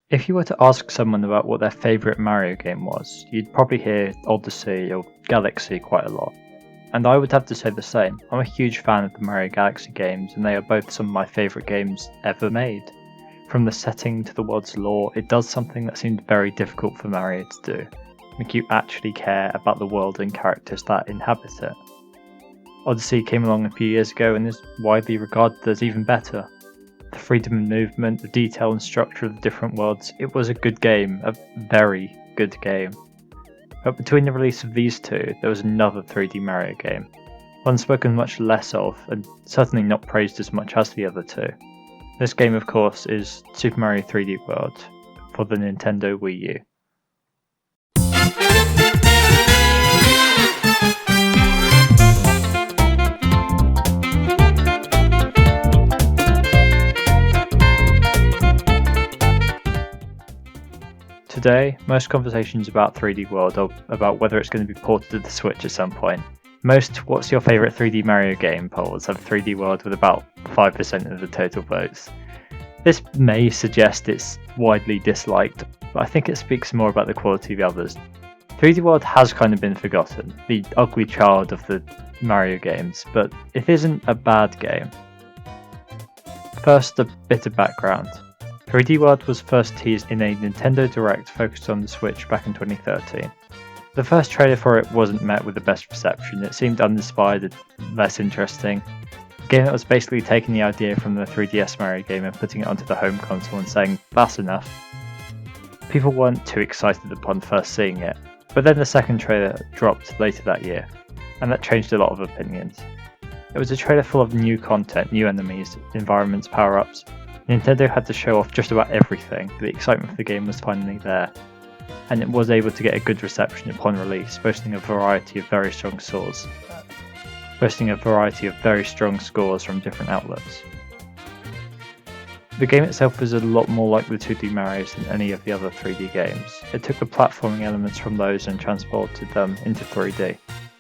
If you were to ask someone about what their favourite Mario game was, you'd probably hear Odyssey or Galaxy quite a lot. And I would have to say the same. I'm a huge fan of the Mario Galaxy games, and they are both some of my favourite games ever made. From the setting to the world's lore, it does something that seemed very difficult for Mario to do. Make you actually care about the world and characters that inhabit it. Odyssey came along a few years ago and is widely regarded as even better. The freedom of movement, the detail and structure of the different worlds, it was a good game, a very good game. But between the release of these two, there was another 3D Mario game, one spoken much less of, and certainly not praised as much as the other two. This game, of course, is Super Mario 3D World for the Nintendo Wii U. Today, most conversations about 3D World are about whether it's going to be ported to the Switch at some point. Most "What's your favourite 3D Mario game?" polls have 3D World with about 5% of the total votes. This may suggest it's widely disliked, but I think it speaks more about the quality of the others. 3D World has kind of been forgotten, the ugly child of the Mario games, but it isn't a bad game. First, a bit of background. 3D World was first teased in a Nintendo Direct focused on the Switch back in 2013. The first trailer for it wasn't met with the best reception. It seemed uninspired and less interesting. A game that was basically taking the idea from the 3DS Mario game and putting it onto the home console and saying, "That's enough." People weren't too excited upon first seeing it, but then the second trailer dropped later that year, and that changed a lot of opinions. It was a trailer full of new content, new enemies, environments, power-ups. Nintendo had to show off just about everything, but the excitement for the game was finally there, and it was able to get a good reception upon release, boasting a variety of very strong scores from different outlets. The game itself was a lot more like the 2D Marios than any of the other 3D games. It took the platforming elements from those and transported them into 3D.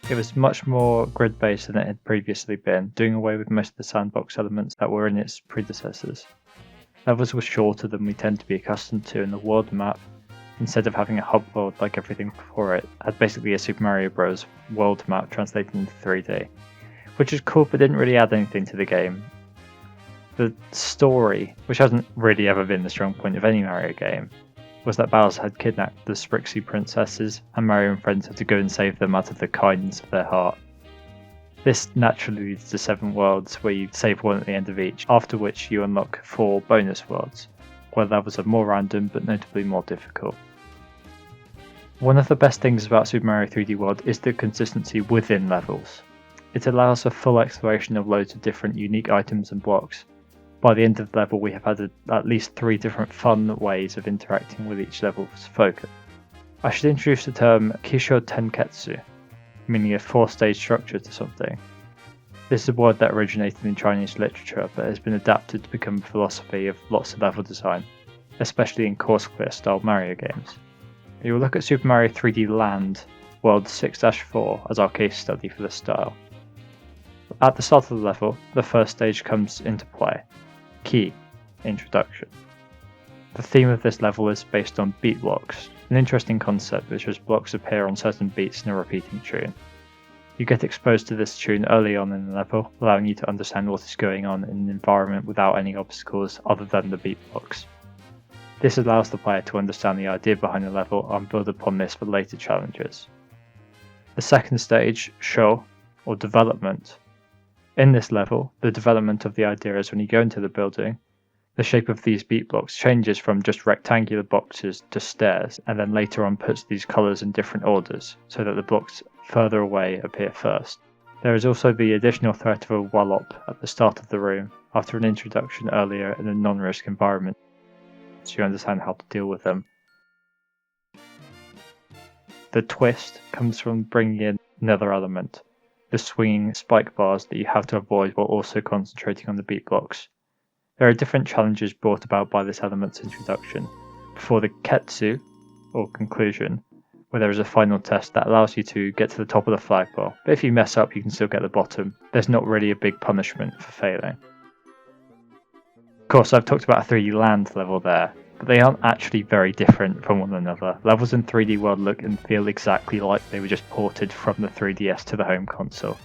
It was much more grid-based than it had previously been, doing away with most of the sandbox elements that were in its predecessors. Levels were shorter than we tend to be accustomed to, and the world map, instead of having a hub world like everything before it, had basically a Super Mario Bros. World map translated into 3D, which is cool but didn't really add anything to the game. The story, which hasn't really ever been the strong point of any Mario game, was that Bowser had kidnapped the Sprixie princesses, and Mario and friends had to go and save them out of the kindness of their heart. This naturally leads to 7 worlds where you save one at the end of each, after which you unlock 4 bonus worlds, where levels are more random but notably more difficult. One of the best things about Super Mario 3D World is the consistency within levels. It allows for full exploration of loads of different unique items and blocks. By the end of the level we have had at least 3 different fun ways of interacting with each level's focus. I should introduce the term Kisho Tenketsu, meaning a 4-stage structure to something. This is a word that originated in Chinese literature but has been adapted to become a philosophy of lots of level design, especially in course clear style Mario games. We will look at Super Mario 3D Land World 6-4 as our case study for this style. At the start of the level, the first stage comes into play. Key, Introduction. The theme of this level is based on beat blocks, an interesting concept which is blocks appear on certain beats in a repeating tune. You get exposed to this tune early on in the level, allowing you to understand what is going on in an environment without any obstacles other than the beat blocks. This allows the player to understand the idea behind the level and build upon this for later challenges. The second stage, Show, or Development. In this level, the development of the idea is when you go into the building, the shape of these beat blocks changes from just rectangular boxes to stairs, and then later on puts these colours in different orders, so that the blocks further away appear first. There is also the additional threat of a wallop at the start of the room, after an introduction earlier in a non-risk environment, so you understand how to deal with them. The twist comes from bringing in another element, the swinging spike bars that you have to avoid while also concentrating on the beat blocks. There are different challenges brought about by this element's introduction, before the Ketsu, or conclusion, where there is a final test that allows you to get to the top of the flagpole, but if you mess up you can still get the bottom. There's not really a big punishment for failing. Of course, I've talked about a 3D Land level there, but they aren't actually very different from one another. Levels in 3D World look and feel exactly like they were just ported from the 3DS to the home console.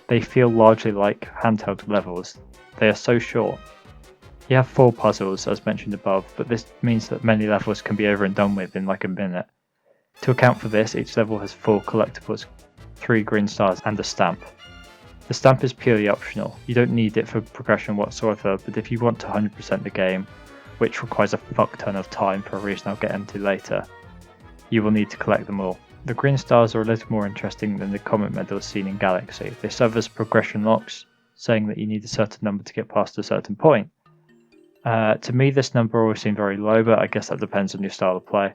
They feel largely like handheld levels. They are so short. You have 4 puzzles, as mentioned above, but this means that many levels can be over and done with in like a minute. To account for this, each level has 4 collectibles, 3 green stars and a stamp. The stamp is purely optional. You don't need it for progression whatsoever, but if you want to 100% the game, which requires a fuck ton of time for a reason I'll get into later, you will need to collect them all. The green stars are a little more interesting than the comet medals seen in Galaxy. They serve as progression locks, saying that you need a certain number to get past a certain point. To me, this number always seemed very low, but I guess that depends on your style of play.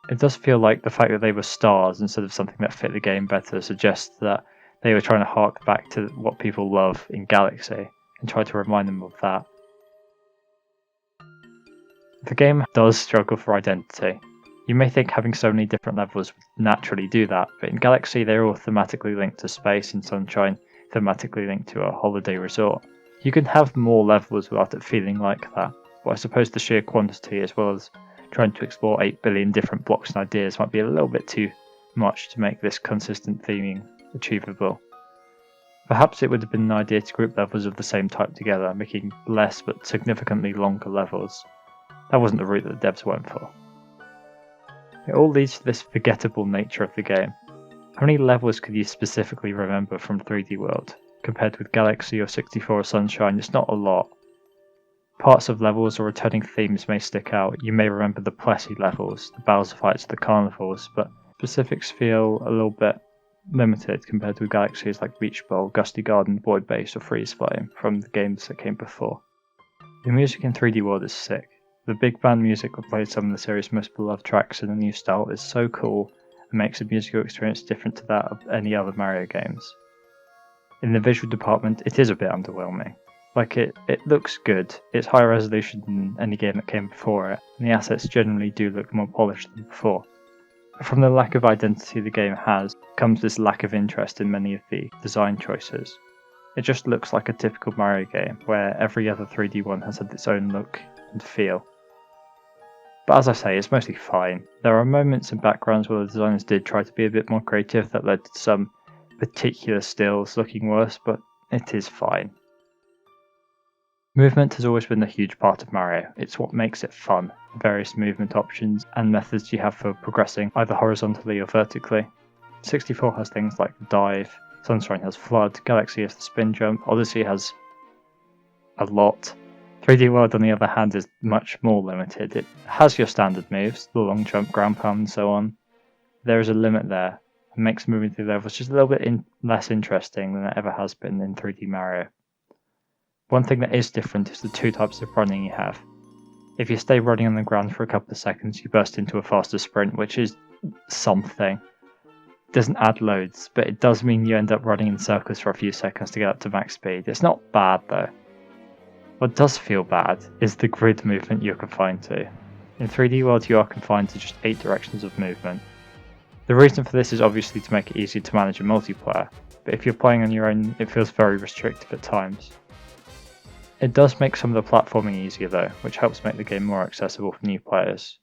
It does feel like the fact that they were stars instead of something that fit the game better suggests that they were trying to hark back to what people love in Galaxy and try to remind them of that. The game does struggle for identity. You may think having so many different levels would naturally do that, but in Galaxy they're all thematically linked to space and sunshine, thematically linked to a holiday resort. You can have more levels without it feeling like that, but I suppose the sheer quantity as well as trying to explore 8 billion different blocks and ideas might be a little bit too much to make this consistent theming achievable. Perhaps it would have been an idea to group levels of the same type together, making less but significantly longer levels. That wasn't the route that the devs went for. It all leads to this forgettable nature of the game. How many levels could you specifically remember from 3D World? Compared with Galaxy or 64 or Sunshine, it's not a lot. Parts of levels or returning themes may stick out. You may remember the Plessy levels, the Bowser fights, the carnivals, but specifics feel a little bit limited compared with galaxies like Beach Bowl, Gusty Garden, Void Base or Freeze Flame from the games that came before. The music in 3D World is sick. The big band music that plays some of the series' most beloved tracks in a new style is so cool and makes the musical experience different to that of any other Mario games. In the visual department, it is a bit underwhelming. It looks good, it's higher resolution than any game that came before it, and the assets generally do look more polished than before. From the lack of identity the game has, comes this lack of interest in many of the design choices. It just looks like a typical Mario game, where every other 3D one has had its own look and feel. But as I say, it's mostly fine. There are moments and backgrounds where the designers did try to be a bit more creative that led to some particular stills looking worse, but it is fine. Movement has always been a huge part of Mario. It's what makes it fun. Various movement options and methods you have for progressing either horizontally or vertically. 64 has things like the dive, Sunshine has flood, Galaxy has the spin jump, Odyssey has a lot. 3D World on the other hand is much more limited. It has your standard moves, the long jump, ground pound and so on. There is a limit there. It makes moving through levels just a little bit less interesting than it ever has been in 3D Mario. One thing that is different is the 2 types of running you have. If you stay running on the ground for a couple of seconds, you burst into a faster sprint, which is something. It doesn't add loads, but it does mean you end up running in circles for a few seconds to get up to max speed. It's not bad though. What does feel bad is the grid movement you're confined to. In 3D World you are confined to just 8 directions of movement. The reason for this is obviously to make it easier to manage in multiplayer, but if you're playing on your own it feels very restrictive at times. It does make some of the platforming easier though, which helps make the game more accessible for new players.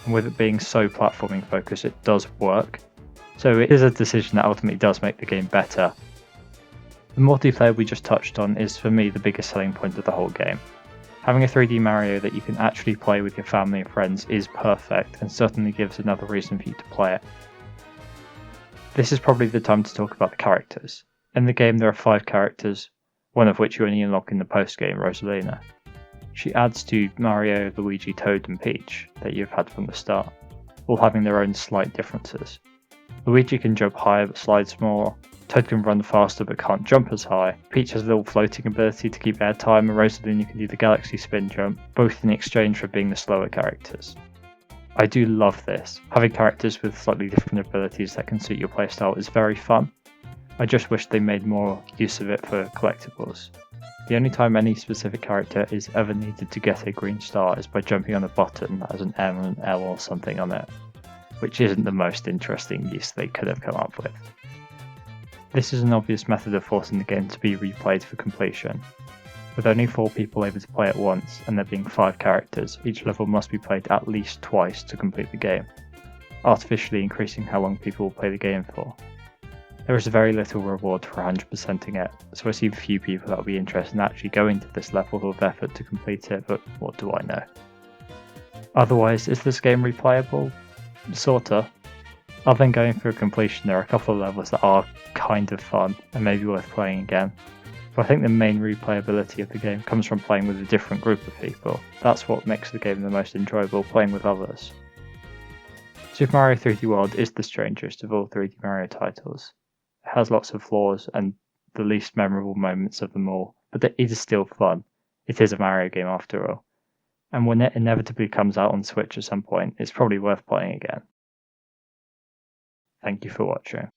And with it being so platforming focused, it does work. So it is a decision that ultimately does make the game better. The multiplayer we just touched on is for me the biggest selling point of the whole game. Having a 3D Mario that you can actually play with your family and friends is perfect and certainly gives another reason for you to play it. This is probably the time to talk about the characters. In the game there are 5 characters, one of which you only unlock in the post-game, Rosalina. She adds to Mario, Luigi, Toad and Peach that you've had from the start, all having their own slight differences. Luigi can jump higher but slides more, Toad can run faster but can't jump as high, Peach has a little floating ability to keep airtime, and Rosalina can do the Galaxy spin jump, both in exchange for being the slower characters. I do love this. Having characters with slightly different abilities that can suit your playstyle is very fun. I just wish they made more use of it for collectibles. The only time any specific character is ever needed to get a green star is by jumping on a button that has an M and an L or something on it, which isn't the most interesting use they could have come up with. This is an obvious method of forcing the game to be replayed for completion. With only 4 people able to play at once, and there being 5 characters, each level must be played at least twice to complete the game, artificially increasing how long people will play the game for. There is very little reward for 100%ing it, so I see few people that will be interested in actually going to this level of effort to complete it, but what do I know? Otherwise, is this game replayable? Sorta. Other than going through completion, there are a couple of levels that are kind of fun and maybe worth playing again. But I think the main replayability of the game comes from playing with a different group of people. That's what makes the game the most enjoyable, playing with others. Super Mario 3D World is the strangest of all 3D Mario titles. It has lots of flaws and the least memorable moments of them all, but it is still fun. It is a Mario game after all. And when it inevitably comes out on Switch at some point, it's probably worth playing again. Thank you for watching.